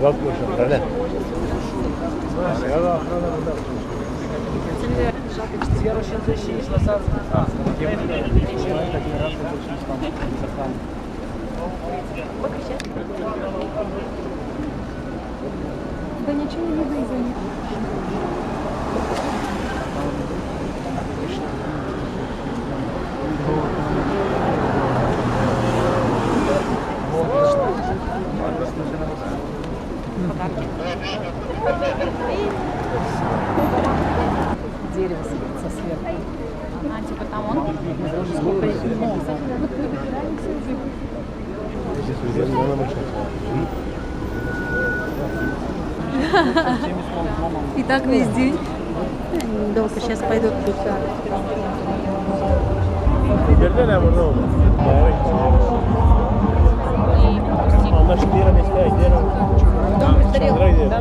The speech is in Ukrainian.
bakmıyorsun öyle. Да ничего не видно из-за них. Дерево светится сверху. А, типа там он? Сколько их много. И так весь день. Долго сейчас пойдут путь. Girdin burada oldu. Evet. Anlaşıldı yere mesleğe gidelim. Çadıra gidelim.